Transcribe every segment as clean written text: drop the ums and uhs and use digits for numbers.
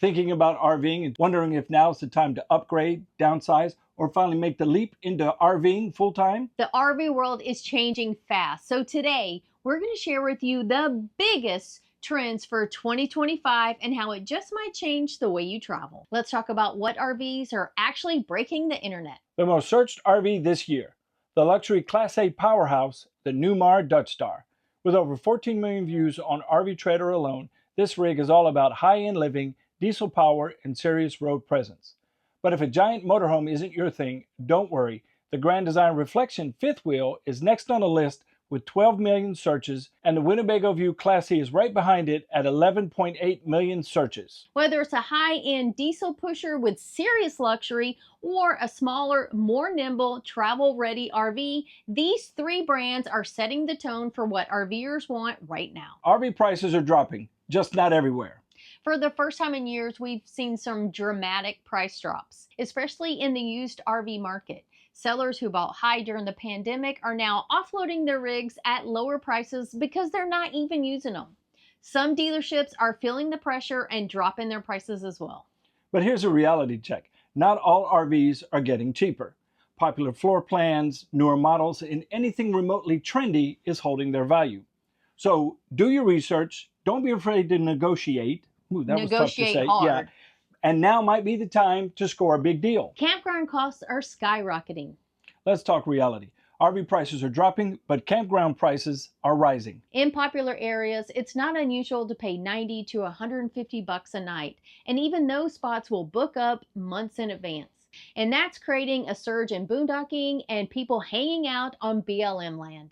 Thinking about RVing and wondering if now's the time to upgrade, downsize, or finally make the leap into RVing full time? The RV world is changing fast. So today, we're going to share with you the biggest trends for 2025 and how it just might change the way you travel. Let's talk about what RVs are actually breaking the internet. The most searched RV this year, the luxury Class A powerhouse, the Newmar Dutch Star. With over 14 million views on RV Trader alone, this rig is all about high-end living, diesel power, and serious road presence. But if a giant motorhome isn't your thing, don't worry. The Grand Design Reflection fifth wheel is next on the list with 12 million searches, and the Winnebago View Class C is right behind it at 11.8 million searches. Whether it's a high-end diesel pusher with serious luxury or a smaller, more nimble, travel-ready RV, these three brands are setting the tone for what RVers want right now. RV prices are dropping, just not everywhere. For the first time in years, we've seen some dramatic price drops, especially in the used RV market. Sellers who bought high during the pandemic are now offloading their rigs at lower prices because they're not even using them. Some dealerships are feeling the pressure and dropping their prices as well. But here's a reality check. Not all RVs are getting cheaper. Popular floor plans, newer models, and anything remotely trendy is holding their value. So do your research. Don't be afraid to negotiate. Ooh, that was tough to say. Hard. Yeah. And now might be the time to score a big deal. Campground costs are skyrocketing. Let's talk reality. RV prices are dropping, but campground prices are rising. In popular areas, it's not unusual to pay $90 to $150 a night, and even those spots will book up months in advance. And that's creating a surge in boondocking and people hanging out on BLM land.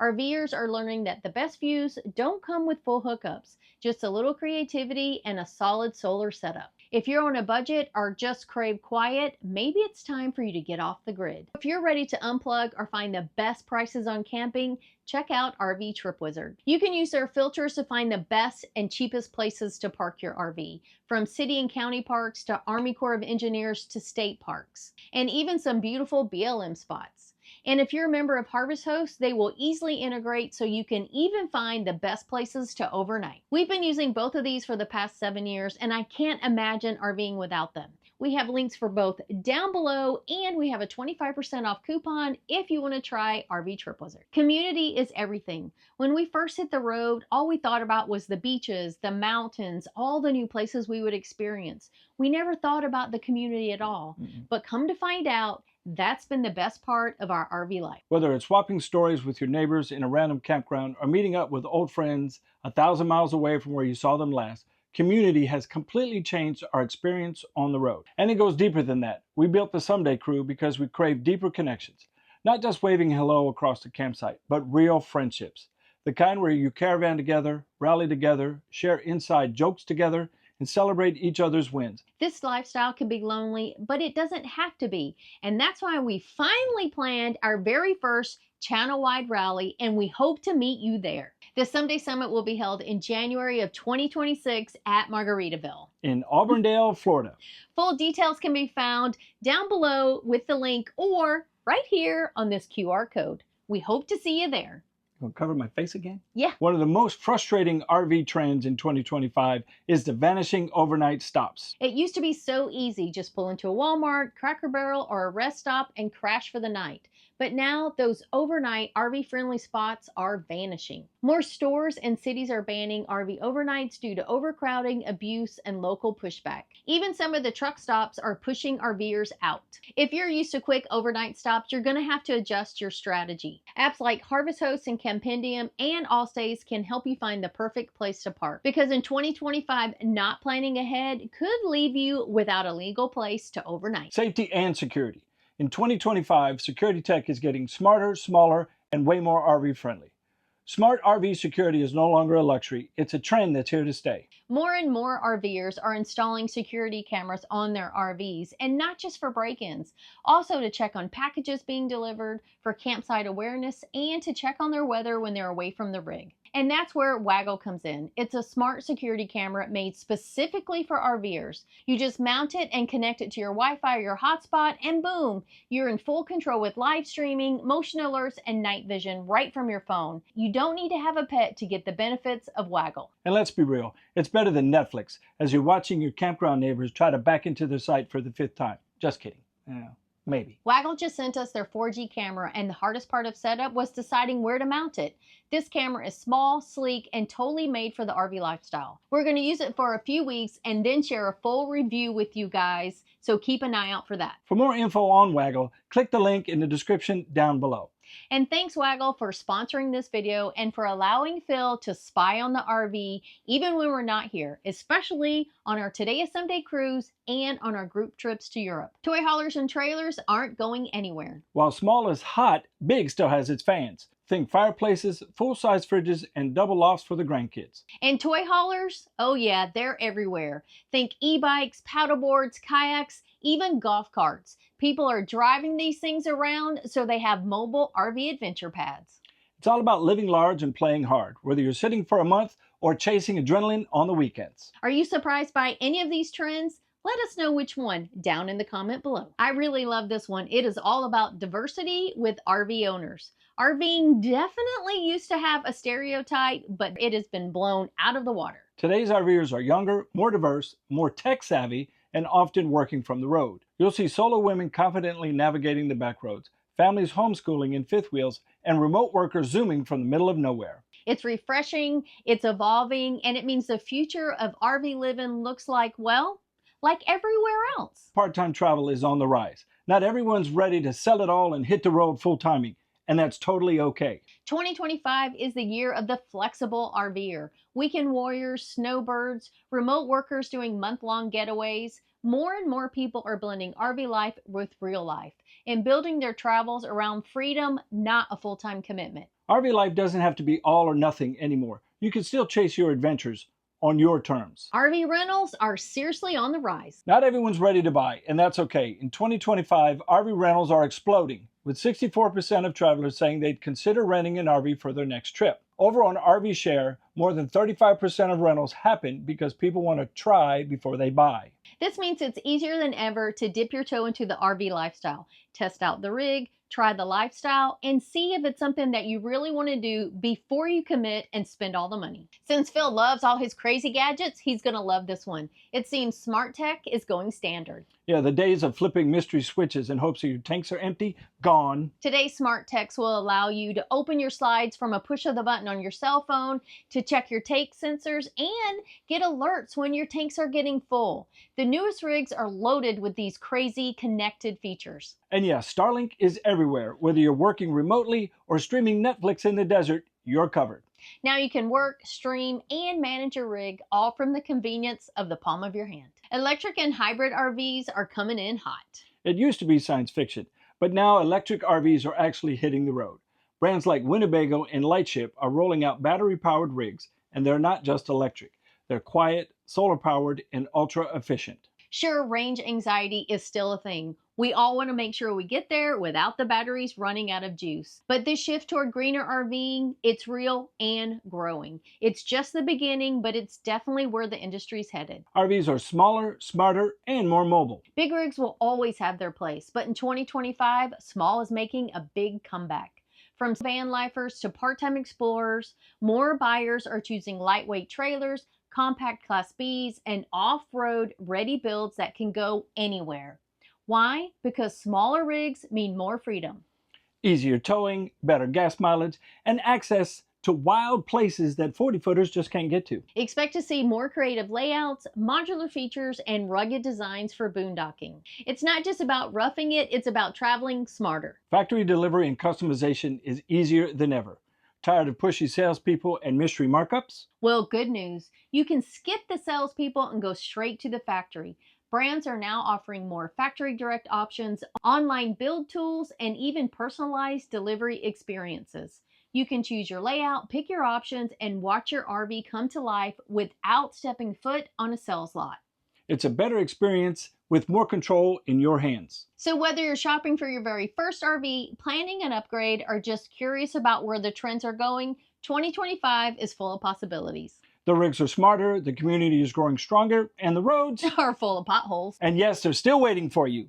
RVers are learning that the best views don't come with full hookups, just a little creativity and a solid solar setup. If you're on a budget or just crave quiet, maybe it's time for you to get off the grid. If you're ready to unplug or find the best prices on camping, check out RV Trip Wizard. You can use their filters to find the best and cheapest places to park your RV, from city and county parks to Army Corps of Engineers to state parks, and even some beautiful BLM spots. And if you're a member of Harvest Host, they will easily integrate so you can even find the best places to overnight. We've been using both of these for the past 7 years, and I can't imagine RVing without them. We have links for both down below, and we have a 25% off coupon if you want to try RV Trip Wizard. Community is everything. When we first hit the road, all we thought about was the beaches, the mountains, all the new places we would experience. We never thought about the community at all. But come to find out, that's been the best part of our RV life. Whether it's swapping stories with your neighbors in a random campground or meeting up with old friends 1,000 miles away from where you saw them last, community has completely changed our experience on the road. And it goes deeper than that. We built the Someday Crew because we crave deeper connections. Not just waving hello across the campsite, but real friendships. The kind where you caravan together, rally together, share inside jokes together, and celebrate each other's wins. This lifestyle can be lonely, but it doesn't have to be. And that's why we finally planned our very first channel-wide rally, and we hope to meet you there. The Someday Summit will be held in January of 2026 at Margaritaville in Auburndale, Florida. Full details can be found down below with the link or right here on this QR code. We hope to see you there. I'll cover my face again? Yeah. One of the most frustrating RV trends in 2025 is the vanishing overnight stops. It used to be so easy. Just pull into a Walmart, Cracker Barrel, or a rest stop and crash for the night. But now those overnight RV-friendly spots are vanishing. More stores and cities are banning RV overnights due to overcrowding, abuse, and local pushback. Even some of the truck stops are pushing RVers out. If you're used to quick overnight stops, you're going to have to adjust your strategy. Apps like Harvest Host and Campendium and Allstays can help you find the perfect place to park. Because in 2025, not planning ahead could leave you without a legal place to overnight. Safety and security. In 2025, security tech is getting smarter, smaller, and way more RV friendly. Smart RV security is no longer a luxury. It's a trend that's here to stay. More and more RVers are installing security cameras on their RVs, and not just for break-ins, also to check on packages being delivered, for campsite awareness, and to check on their weather when they're away from the rig. And that's where Waggle comes in. It's a smart security camera made specifically for RVers. You just mount it and connect it to your Wi-Fi or your hotspot, and boom, you're in full control with live streaming, motion alerts, and night vision right from your phone. You don't need to have a pet to get the benefits of Waggle. And let's be real, it's better than Netflix as you're watching your campground neighbors try to back into their site for the 5th time. Just kidding. Yeah, maybe. Waggle just sent us their 4G camera, and the hardest part of setup was deciding where to mount it. This camera is small, sleek, and totally made for the RV lifestyle. We're going to use it for a few weeks and then share a full review with you guys, so keep an eye out for that. For more info on Waggle, click the link in the description down below. And thanks, Waggle, for sponsoring this video and for allowing Phil to spy on the RV even when we're not here, especially on our Today is Someday cruise and on our group trips to Europe. Toy haulers and trailers aren't going anywhere. While small is hot, big still has its fans. Think fireplaces, full-size fridges, and double lofts for the grandkids. And toy haulers? Oh yeah, they're everywhere. Think e-bikes, paddleboards, kayaks, even golf carts. People are driving these things around, so they have mobile RV adventure pads. It's all about living large and playing hard, whether you're sitting for a month or chasing adrenaline on the weekends. Are you surprised by any of these trends? Let us know which one down in the comment below. I really love this one. It is all about diversity with RV owners. RVing definitely used to have a stereotype, but it has been blown out of the water. Today's RVers are younger, more diverse, more tech savvy, and often working from the road. You'll see solo women confidently navigating the back roads, families homeschooling in fifth wheels, and remote workers zooming from the middle of nowhere. It's refreshing, it's evolving, and it means the future of RV living looks like, well, like everywhere else. Part-time travel is on the rise. Not everyone's ready to sell it all and hit the road full-timing, and that's totally okay. 2025 is the year of the flexible RVer. Weekend warriors, snowbirds, remote workers doing month-long getaways. More and more people are blending RV life with real life and building their travels around freedom, not a full-time commitment. RV life doesn't have to be all or nothing anymore. You can still chase your adventures on your terms. RV rentals are seriously on the rise. Not everyone's ready to buy, and that's okay. In 2025, RV rentals are exploding, with 64% of travelers saying they'd consider renting an RV for their next trip. Over on RV Share, more than 35% of rentals happen because people want to try before they buy. This means it's easier than ever to dip your toe into the RV lifestyle. Test out the rig, try the lifestyle, and see if it's something that you really want to do before you commit and spend all the money. Since Phil loves all his crazy gadgets, he's going to love this one. It seems smart tech is going standard. Yeah, the days of flipping mystery switches in hopes that your tanks are empty, gone. Today's smart techs will allow you to open your slides from a push of the button on your cell phone, to check your tank sensors, and get alerts when your tanks are getting full. The newest rigs are loaded with these crazy connected features. And yeah, Starlink is everywhere. Whether you're working remotely or streaming Netflix in the desert, you're covered. Now you can work, stream, and manage your rig all from the convenience of the palm of your hand. Electric and hybrid RVs are coming in hot. It used to be science fiction, but now electric RVs are actually hitting the road. Brands like Winnebago and Lightship are rolling out battery-powered rigs, and they're not just electric. They're quiet, solar-powered, and ultra-efficient. Sure, range anxiety is still a thing. We all want to make sure we get there without the batteries running out of juice. But this shift toward greener RVing, it's real and growing. It's just the beginning, but it's definitely where the industry's headed. RVs are smaller, smarter, and more mobile. Big rigs will always have their place, but in 2025, small is making a big comeback. From van lifers to part-time explorers, more buyers are choosing lightweight trailers, compact Class Bs, and off-road ready builds that can go anywhere. Why? Because smaller rigs mean more freedom. Easier towing, better gas mileage, and access to wild places that 40-footers just can't get to. Expect to see more creative layouts, modular features, and rugged designs for boondocking. It's not just about roughing it, it's about traveling smarter. Factory delivery and customization is easier than ever. Tired of pushy salespeople and mystery markups? Well, good news. You can skip the salespeople and go straight to the factory. Brands are now offering more factory direct options, online build tools, and even personalized delivery experiences. You can choose your layout, pick your options, and watch your RV come to life without stepping foot on a sales lot. It's a better experience with more control in your hands. So whether you're shopping for your very first RV, planning an upgrade, or just curious about where the trends are going, 2025 is full of possibilities. The rigs are smarter, the community is growing stronger, and the roads Are full of potholes. and yes, they're still waiting for you.